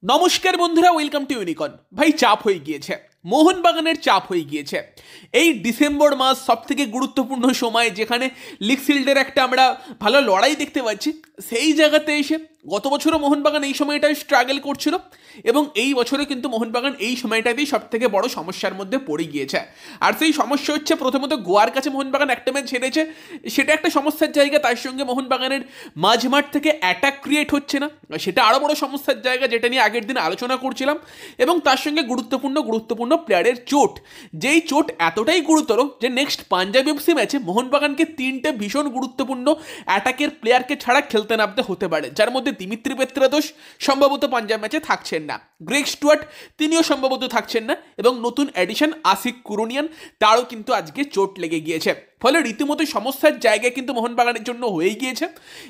নমস্কার বন্ধুরা, welcome to unicorn. ভাই চাপ হয়ে গিয়েছে, মোহনবাগানের চাপ হয়ে গিয়েছে। এই ডিসেম্বর মাস সব থেকে গুরুত্বপূর্ণ সময়, যেখানে লিগ শিল্ডের একটা আমরা ভালো লড়াই দেখতে পাচ্ছি, সেই জায়গাতে এসে গত বছরও মোহনবাগান এই সময়টায় স্ট্রাগল করছিল এবং এই বছরে কিন্তু মোহনবাগান এই সময়টাতেই সব থেকে বড় সমস্যার মধ্যে পড়ে গিয়েছে। আর সেই সমস্যা হচ্ছে, প্রথমত গোয়ার কাছে মোহনবাগান একটা ম্যাচ হেরেছে, সেটা একটা সমস্যার জায়গা। তার সঙ্গে মোহনবাগানের মাঝমাঠ থেকে অ্যাটাক ক্রিয়েট হচ্ছে না, সেটা আরও বড় সমস্যার জায়গা, যেটা নিয়ে আগের দিন আলোচনা করছিলাম। এবং তার সঙ্গে গুরুত্বপূর্ণ প্লেয়ারের চোট, যেই চোট এতটাই গুরুতর যে নেক্সট পাঞ্জাব এফসি ম্যাচে মোহনবাগানকে তিনটে ভীষণ গুরুত্বপূর্ণ অ্যাটাকের প্লেয়ারকে ছাড়া খেলতে নামতে হতে পারে, যার মধ্যে দিমিত্রি পেত্রাদোস সম্ভবত পাঞ্জাব ম্যাচে থাকছেন না, গ্রেগ স্টুয়ার্ট তিনিও সম্ভবত থাকছেন না, এবং নতুন অ্যাডিশন আশিক কুরুনিয়ান, তারও কিন্তু আজকে চোট লেগে গিয়েছে। ফলে রীতিমতো সমস্যার জায়গায় কিন্তু মোহনবাগানের জন্য হয়ে গিয়েছে।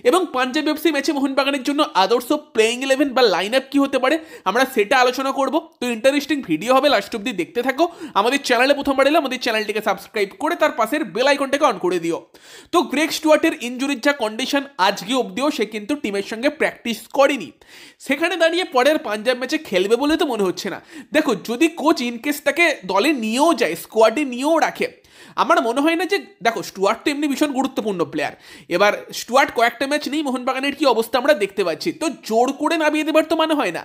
এবং পাঞ্জাব এফসি ম্যাচে মোহনবাগানের জন্য আদর্শ প্লেইং 11 বা লাইন আপ কী হতে পারে, আমরা সেটা আলোচনা করব। তো ইন্টারেস্টিং ভিডিও হবে, লাস্ট অব্দি দেখতে থাকো। আমাদের চ্যানেলে প্রথমবার এলে আমাদের চ্যানেলটিকে সাবস্ক্রাইব করে তার পাশের বেল আইকনটাকে অন করে দিও। তো গ্রেগ স্টুয়ার্টের ইনজুরির যা কন্ডিশন, আজকে অবধিও সে কিন্তু টিমের সঙ্গে প্র্যাকটিস করেনি। সেখানে দাঁড়িয়ে পরের পাঞ্জাব ম্যাচে খেলবে বলে তো মনে হচ্ছে না। দেখো, যদি কোচ ইনকেস তাকে দলে নিয়েও যায়, স্কোয়াডে নিয়েও রাখে, আমার মনে হয় না যে, দেখো স্টুয়ার্ট তো এমনি ভীষণ গুরুত্বপূর্ণ প্লেয়ার। এবার স্টুয়ার্ট কয়েকটা ম্যাচ নেই, মোহনবাগানের কি অবস্থা আমরা দেখতে পাচ্ছি, তো জোর করে নামিয়ে দেবার তো মানে হয় না।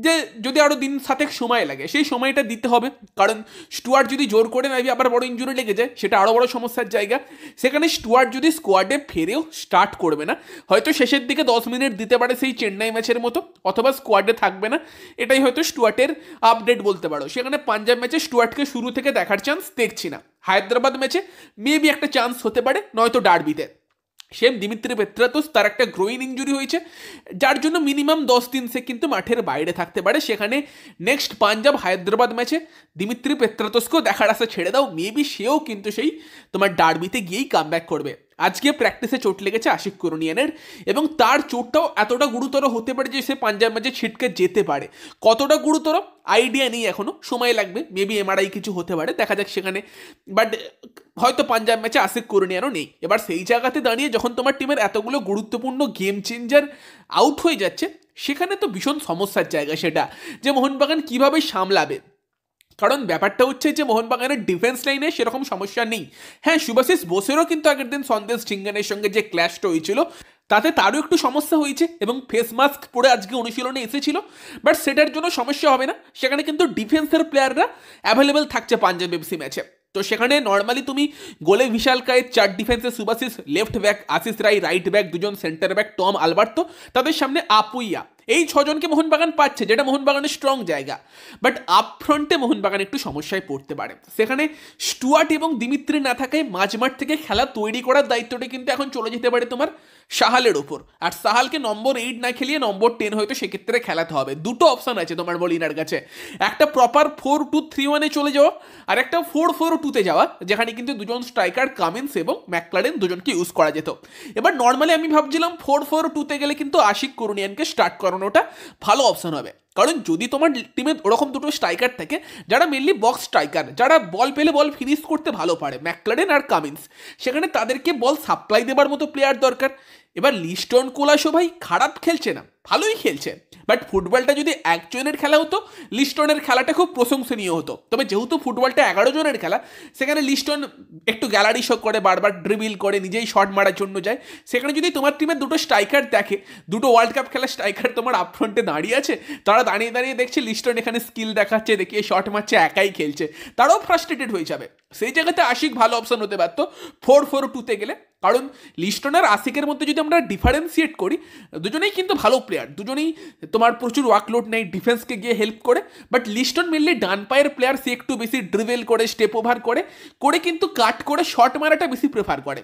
যে যদি আরও দিন সাতেক সময় লাগে, সেই সময়টা দিতে হবে। কারণ স্টুয়ার্ট যদি জোর করে নামিয়ে আবার বড় ইনজুরি লেগে যায়, সেটা আরও বড় সমস্যার জায়গা। সেখানে স্টুয়ার্ট যদি স্কোয়াডে ফেরেও স্টার্ট করবে না, হয়তো শেষের দিকে 10 মিনিট দিতে পারে সেই চেন্নাই ম্যাচের মতো, অথবা স্কোয়াডে থাকবে না। এটাই হয়তো স্টুয়ার্টের আপডেট বলতে পারো। সেখানে পাঞ্জাব ম্যাচে স্টুয়ার্টকে শুরু থেকে দেখার চান্স দেখছি না। হায়দ্রাবাদ ম্যাচে মেবি একটা চান্স হতে পারে, নয়তো ডার্বিতে। সেম দিমিত্রি পেত্রাতোস, তার একটা গ্রোইন ইঞ্জুরি হয়েছে, যার জন্য মিনিমাম 10 দিন সে কিন্তু মাঠের বাইরে থাকতে পারে। সেখানে নেক্সট পাঞ্জাব হায়দ্রাবাদ ম্যাচে দিমিত্রি পেত্রাতোসকেও দেখার আশা ছেড়ে দাও, মেবি সেও কিন্তু সেই তোমার ডার্বিতে গিয়েই কামব্যাক করবে। আজকে প্র্যাকটিসে চোট লেগেছে আশিক কুরুনিয়ানের, এবং তার চোটটাও এতটা গুরুতর হতে পারে যে সে পাঞ্জাব ম্যাচে ছিটকে যেতে পারে। কতটা গুরুতর আইডিয়া নেই, এখনও সময় লাগবে, মেবি এমআরআই কিছু হতে পারে, দেখা যাক সেখানে। বাট হয়তো পাঞ্জাব ম্যাচে আশিক কুরুনিয়ানও নেই। এবার সেই জায়গাতে দাঁড়িয়ে যখন তোমার টিমের এতগুলো গুরুত্বপূর্ণ গেম চেঞ্জার আউট হয়ে যাচ্ছে, সেখানে তো ভীষণ সমস্যার জায়গা সেটা, যে মোহনবাগান কীভাবে সামলাবে। কারণ ব্যাপারটা হচ্ছে যে মোহনবাগানের ডিফেন্স লাইনে সেরকম সমস্যা নেই। হ্যাঁ, শুভাশিস বোসেরও কিন্তু আগের দিন সন্দেশ ঝিঙ্গানের সঙ্গে যে ক্ল্যাশটা হয়েছিল, তাতে তারও একটু সমস্যা হয়েছে এবং ফেস মাস্ক পরে আজকে অনুশীলনে এসেছিল। বাট সেটার জন্য সমস্যা হবে না, সেখানে কিন্তু ডিফেন্সের প্লেয়াররা অ্যাভেলেবেল থাকছে পাঞ্জাব এফসি ম্যাচে। তো সেখানে নর্মালি তুমি গোলে বিশাল কায়েত, 4 ডিফেন্সে Subhasish, left back Ashish Roy, right back 2জন, সেন্টার ব্যাক টম আলবার্তো, তাদের সামনে আপুইয়া, এই 6জনকে মোহনবাগান পাচ্ছে, যেটা মোহনবাগানের স্ট্রং জায়গা। বাট আপ ফ্রন্টে মোহনবাগান একটু সমস্যায় পড়তে পারে। সেখানে স্টুয়ার্ট এবং দিমিত্রি না থাকায় মাঝমাঠ থেকে খেলা তৈরি করার দায়িত্বটা কিন্তু এখন চলে যেতে পারে তোমার সাহালের ওপর। আর সাহালকে নম্বর 8 না খেলিয়ে নম্বর 10 হয়তো সেক্ষেত্রে খেলাতে হবে। দুটো অপশান আছে তোমার বলিনার কাছে, একটা প্রপার 4-2-3-1-এ চলে যাওয়া, আর একটা 4-4-2-তে যাওয়া, যেখানে কিন্তু 2জন স্ট্রাইকার কামিন্স এবং ম্যাকলারেন 2জনকে ইউজ করা যেত। এবার নর্মালি আমি ভাবছিলাম 4-4-2-তে গেলে কিন্তু আশিক কুরুনিয়ানকে স্টার্ট করানোটা ভালো অপশন হবে। কারণ যদি তোমার টিমে ওরকম দুটো স্ট্রাইকার থাকে যারা মেনলি বক্স স্ট্রাইকার, যারা বল পেলে বল ফিনিশ করতে ভালো পারে, ম্যাকলারেন আর কামিন্স, সেখানে তাদেরকে বল সাপ্লাই দেবার মতো প্লেয়ার দরকার। এবার লিস্টন কোলাসো ভাই খারাপ খেলছে না, ভালোই খেলছে, বাট ফুটবলটা যদি 1 জনের খেলা হতো, লিস্টনের খেলাটা খুব প্রশংসনীয় হতো। তবে যেহেতু ফুটবলটা 11 জনের খেলা, সেখানে লিস্টন একটু গ্যালারি শো করে, বারবার ড্রিবিল করে, নিজেই শট মারার জন্য যায়। সেখানে যদি তোমার টিমে দুটো স্ট্রাইকার দেখে, দুটো ওয়ার্ল্ড কাপ খেলা স্ট্রাইকার তোমার আপফ্রন্টে দাঁড়িয়ে আছে, তারা দাঁড়িয়ে দাঁড়িয়ে দেখছে লিস্টন এখানে স্কিল দেখাচ্ছে, দেখিয়ে শট মারছে, একাই খেলছে, তারাও ফ্রাস্ট্রেটেড হয়ে যাবে। সেই জায়গাতে আশিক ভালো অপশন হতে পারতো 4-4-2-তে গেলে। কারণ লিস্টন আর আশিকের মধ্যে যদি আমরা ডিফারেন্সিয়েট করি, দুজনেই কিন্তু ভালো প্লেয়ার, দুজনেই তোমার প্রচুর ওয়ার্কলোড নেই, ডিফেন্সকে গিয়ে হেল্প করে। বাট লিস্টন মেনলি ডান পায়ের প্লেয়ার, সে একটু বেশি ড্রিবেল করে, স্টেপ ওভার করে করে কিন্তু কাট করে শট মারাটা বেশি প্রেফার করে।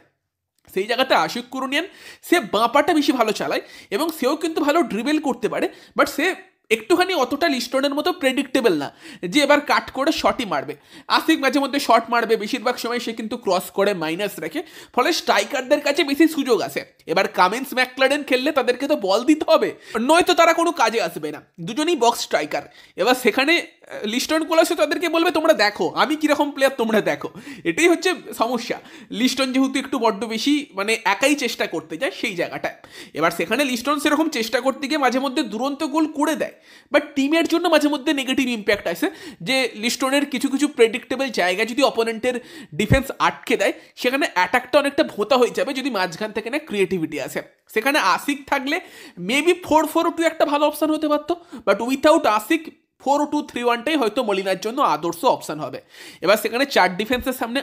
সেই জায়গাতে আশিক কুরুনিয়ান সে বাঁ পাটা বেশি ভালো চালায় এবং সেও কিন্তু ভালো ড্রিবেল করতে পারে, বাট সে একটুখানি অতটা লিস্টনের মতো প্রেডিক্টেবল না যে এবার কাট করে শটই মারবে। আশিক মাঝে মধ্যে শট মারবে, বেশিরভাগ সময় সে কিন্তু ক্রস করে মাইনাস রাখে, ফলে স্ট্রাইকারদের কাছে বেশি সুযোগ আসে। এবার কামিন্স ম্যাকলারেন খেললে তাদেরকে তো বল দিতে হবে, নয়তো তারা কোনো কাজে আসবে না, দুজনেই বক্স স্ট্রাইকার। এবার সেখানে লিস্টন কোলাসো তাদেরকে বলবে তোমরা দেখো আমি কীরকম প্লেয়ার, তোমরা দেখো। এটাই হচ্ছে সমস্যা। লিস্টন যেহেতু একটু বড্ড বেশি মানে একাই চেষ্টা করতে যায় সেই জায়গাটায়, এবার সেখানে লিস্টন সেরকম চেষ্টা করতে গিয়ে মাঝে মধ্যে দুরন্ত গোল করে দেয়, বাট টিমের জন্য মাঝে মধ্যে নেগেটিভ ইম্প্যাক্ট আসে যে লিস্টনের কিছু কিছু প্রেডিক্টেবল জায়গায় যদি অপোনেন্টের ডিফেন্স আটকে দেয় সেখানে অ্যাটাকটা অনেকটা ভোতা হয়ে যাবে যদি মাঝখান থেকে না ক্রিয়েটিভিটি আসে। সেখানে আশিক থাকলে মেবি 4-4-2 একটা ভালো অপশান হতে পারতো, বাট উইথাউট আশিক 4-2-3-1টাই হয়তো মলিনার জন্য আদর্শ অপশান হবে। এবার সেখানে 4 ডিফেন্সের সামনে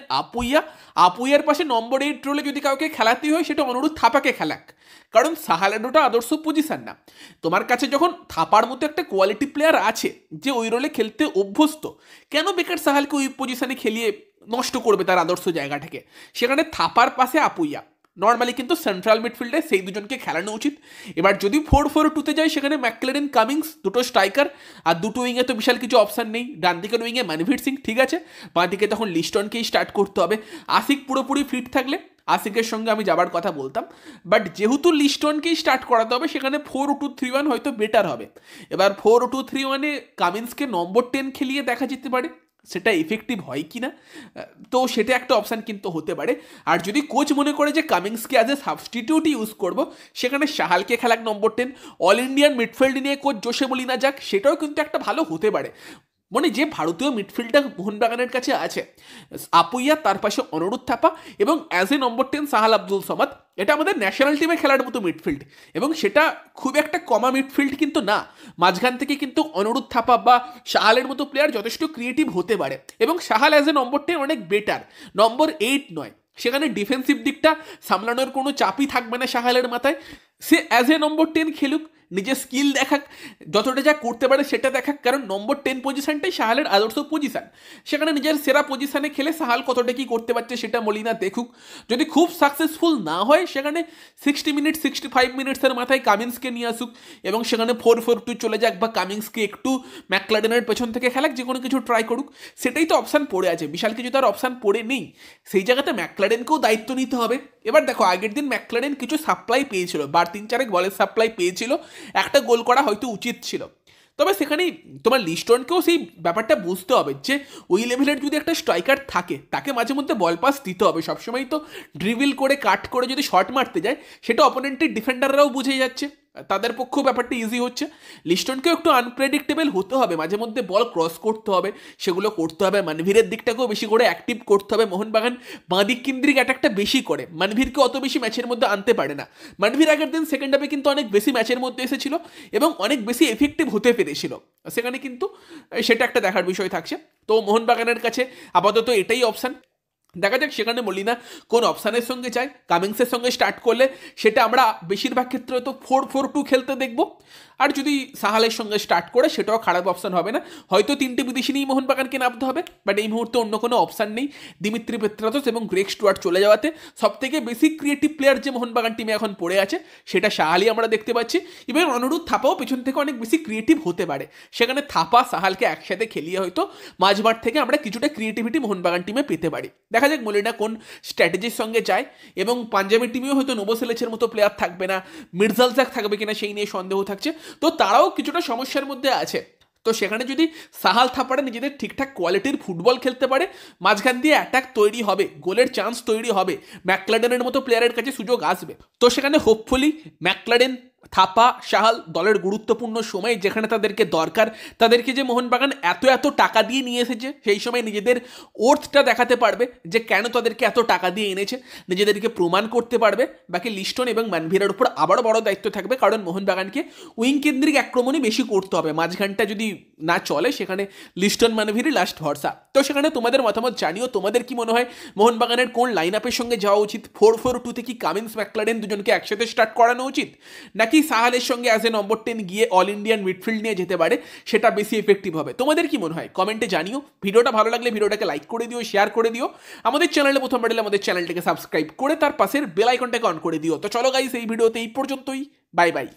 আপুইয়ার পাশে নম্বর 8 রোলে যদি কাউকে খেলাতেই হয় সেটা অনুরোধ থাপাকে খেলাক, কারণ সাহালের ওটা আদর্শ পজিশন না। তোমার কাছে যখন থাপার মতো একটা কোয়ালিটি প্লেয়ার আছে যে ওই রোলে খেলতে অভ্যস্ত, কেন বেকার সাহালকে ওই পজিশনে খেলিয়ে নষ্ট করবে তার আদর্শ জায়গাটাকে? সেখানে থাপার পাশে আপুইয়া, নর্মালি কিন্তু সেন্ট্রাল মিডফিল্ডে সেই দুজনকে খেলানো উচিত। এবার যদি 4-4-2-তে যায় সেখানে ম্যাকক্লেরেন কামিংস দুটো স্ট্রাইকার, আর দুটো উইংয়ে তো বিশাল কিছু অপশান নেই। ডান দিকের উইংয়ে ম্যানভির সিং ঠিক আছে, বাঁ দিকে তখন লিস্টনকেই স্টার্ট করতে হবে। আশিক পুরোপুরি ফিট থাকলে আশিকের সঙ্গে আমি যাবার কথা বলতাম, বাট যেহেতু লিস্টনকেই স্টার্ট করাতে হবে সেখানে 4-2-3-1 হয়তো বেটার হবে। এবার 4-2-3-1-এ কামিন্সকে নম্বর 10 খেলিয়ে দেখা যেতে পারে, সেটা ইফেক্টিভ হয় কি না, তো সেটা একটা অপশান কিন্তু হতে পারে। আর যদি কোচ মনে করে যে কামিংসকে অ্যাজ এ সাবস্টিটিউট ইউজ করবো, সেখানে সাহালকে খেলাক নম্বর 10, অল ইন্ডিয়ান মিডফিল্ড নিয়ে কোচ জোসে মলিনা যাক, সেটাও কিন্তু একটা ভালো হতে পারে। মানে যে ভারতীয় মিডফিল্ডটা মোহনবাগানের কাছে আছে, আপুইয়া, তার পাশে অনুরোধ থাপা এবং অ্যাজ এ নম্বর 10 সাহাল আব্দুল সামাদ, এটা আমাদের ন্যাশনাল টিমে খেলার মতো মিডফিল্ড, এবং সেটা খুব একটা কমা মিডফিল্ড কিন্তু না। মাঝখান থেকে কিন্তু অনুরোধ থাপা বা সাহালের মতো প্লেয়ার যথেষ্ট ক্রিয়েটিভ হতে পারে, এবং সাহাল অ্যাজ এ নম্বর 10 অনেক বেটার, নম্বর 8 নয়। সেখানে ডিফেন্সিভ দিকটা সামলানোর কোনো চাপই থাকবে না সাহালের মাথায়। সে অ্যাজ এ নম্বর 10 খেলুক, নিজের স্কিল দেখাক, যতটা যা করতে পারে সেটা দেখাক, কারণ নম্বর 10 পজিশনটাই সাহালের আদর্শ পজিশন। সেখানে নিজের সেরা পজিশনে খেলে সাহাল কতটা কি করতে পারছে সেটা মলিনা দেখুক। যদি খুব সাকসেসফুল না হয় সেখানে 60 মিনিট 65 মিনিটসের মাথায় কামিন্সকে নিয়ে আসুক এবং সেখানে 4-4-2 চলে যাক, বা কামিন্সকে একটু ম্যাকক্লেরেনের পেছন থেকে খেলাক, যে কোনো কিছু ট্রাই করুক। সেটাই তো অপশান পড়ে আছে, বিশাল কিছু তার অপশান পড়ে নেই। সেই জায়গাতে ম্যাকক্লেরেনকেও দায়িত্ব নিতে হবে। এবার দেখো, আগের দিন ম্যাকক্লেরেন কিছু সাপ্লাই পেয়েছিল, 3-4 বলের সাপ্লাই পেয়েছিল, একটা গোল করা হয়তো উচিত ছিল। তবে সেখানেই তোমার লিস্টনকেও সেই ব্যাপারটা বুঝতে হবে যে ওই লেভেলের যদি একটা স্ট্রাইকার থাকে তাকে মাঝে মধ্যে বল পাস দিতে হবে। সবসময় তো ড্রিবল করে কাট করে যদি শট মারতে যায় সেটা অপোনেন্টের ডিফেন্ডাররাও বুঝে যাচ্ছে, তাদের পক্ষেও ব্যাপারটা ইজি হচ্ছে। লিস্টনকেও একটু আনপ্রেডিক্টেবল হতে হবে, মাঝে মধ্যে বল ক্রস করতে হবে, সেগুলো করতে হবে। মানভীরের দিকটাকেও বেশি করে অ্যাক্টিভ করতে হবে। মোহনবাগান বাঁদিক কেন্দ্রিক অ্যাটাকটা বেশি করে, মানভীরকে অত বেশি ম্যাচের মধ্যে আনতে পারে না। মানভীর আগের দিন সেকেন্ড হাফে কিন্তু অনেক বেশি ম্যাচের মধ্যে এসেছিল এবং অনেক বেশি এফেক্টিভ হতে পেরেছিল, সেখানে কিন্তু সেটা একটা দেখার বিষয় থাকছে। তো মোহনবাগানের কাছে আপাতত এটাই অপশান, দেখা যাক সেখানে মলিনা কোন অপশানের সঙ্গে চায়। কামিংসের সঙ্গে স্টার্ট করলে সেটা আমরা বেশিরভাগ ক্ষেত্রে তো 4-4-2 খেলতে দেখবো, আর যদি সাহালের সঙ্গে স্টার্ট করে সেটাও খারাপ অপশান হবে না। হয়তো 3টে বিদেশি নিয়েই মোহনবাগানকে নামতে হবে, বাট এই মুহূর্তে অন্য কোনো অপশান নেই। দিমিত্রি পেত্রাতোস এবং গ্রেগ স্টুয়ার্ট চলে যাওয়াতে সবথেকে বেশি ক্রিয়েটিভ প্লেয়ার যে মোহনবাগান টিমে এখন পড়ে আছে সেটা সাহালই আমরা দেখতে পাচ্ছি। এবং অনুরোধ থাপাও পেছন থেকে অনেক বেশি ক্রিয়েটিভ হতে পারে, সেখানে থাপা সাহালকে একসাথে খেলিয়ে হয়তো মাঝমাঠ থেকে আমরা কিছুটা ক্রিয়েটিভিটি মোহনবাগান টিমে পেতে পারি। দেখা যাক মলিনা কোন স্ট্র্যাটেজির সঙ্গে যায়, এবং পাঞ্জাবি টিমেও হয়তো নোভোসেলিচের মতো প্লেয়ার থাকবে না, মির্জালজাক থাকবে কিনা সেই নিয়ে সন্দেহ থাকছে, তো তারাও কিছুটা সমস্যার মধ্যে আছে। তো সেখানে যদি সাহাল থাপারা নিজেদের ঠিকঠাক কোয়ালিটির ফুটবল খেলতে পারে, মাঝখান দিয়ে অ্যাটাক তৈরি হবে, গোলের চান্স তৈরি হবে, ম্যাকক্লেরেনের মতো প্লেয়ারের কাছে সুযোগ আসবে, তো সেখানে হোপফুলি ম্যাকক্লেরেন, থাপা, সাহাল দলের গুরুত্বপূর্ণ সময় যেখানে তাদেরকে দরকার, তাদেরকে যে মোহনবাগান এত এত টাকা দিয়ে নিয়ে এসেছে সেই সময় নিজেদের ওর্থটা দেখাতে পারবে যে কেন তাদেরকে এত টাকা দিয়ে এনেছে, নিজেদেরকে প্রমাণ করতে পারবে। বাকি লিস্টন এবং ম্যানভীরের উপর আবারও বড় দায়িত্ব থাকবে, কারণ মোহনবাগানকে উইং কেন্দ্রিক আক্রমণই বেশি করতে হবে। মাঝখানটা যদি না চলে সেখানে লিস্টন ম্যানভীরই লাস্ট ভরসা। তো সেখানে তোমাদের মতামত জানিও, তোমাদের কি মনে হয় মোহনবাগানের কোন লাইন আপের সঙ্গে যাওয়া উচিত? 4-4-2 কি কামিন্স ম্যাকক্লেরেন দুজনকে একসাথে স্টার্ট করানো উচিত, নাকি সাহালের সঙ্গে অ্যাজ এ নম্বর 10 গিয়ে অল ইন্ডিয়ান মিডফিল্ড নিয়ে যেতে পারে, সেটা বেশি এফেক্টিভ হবে? তোমাদের কি মনে হয় কমেন্টে জানিও। ভিডিওটা ভালো লাগলে ভিডিওটাকে লাইক করে দিও, শেয়ার করে দিও। আমাদের চ্যানেলে প্রথম বাড়লে আমাদের চ্যানেলটাকে সাবস্ক্রাইব করে তার পাশের বেল আইকনটাকে অন করে দিও। তো চলো গাইস, এই ভিডিওতে এই পর্যন্তই, বাই বাই।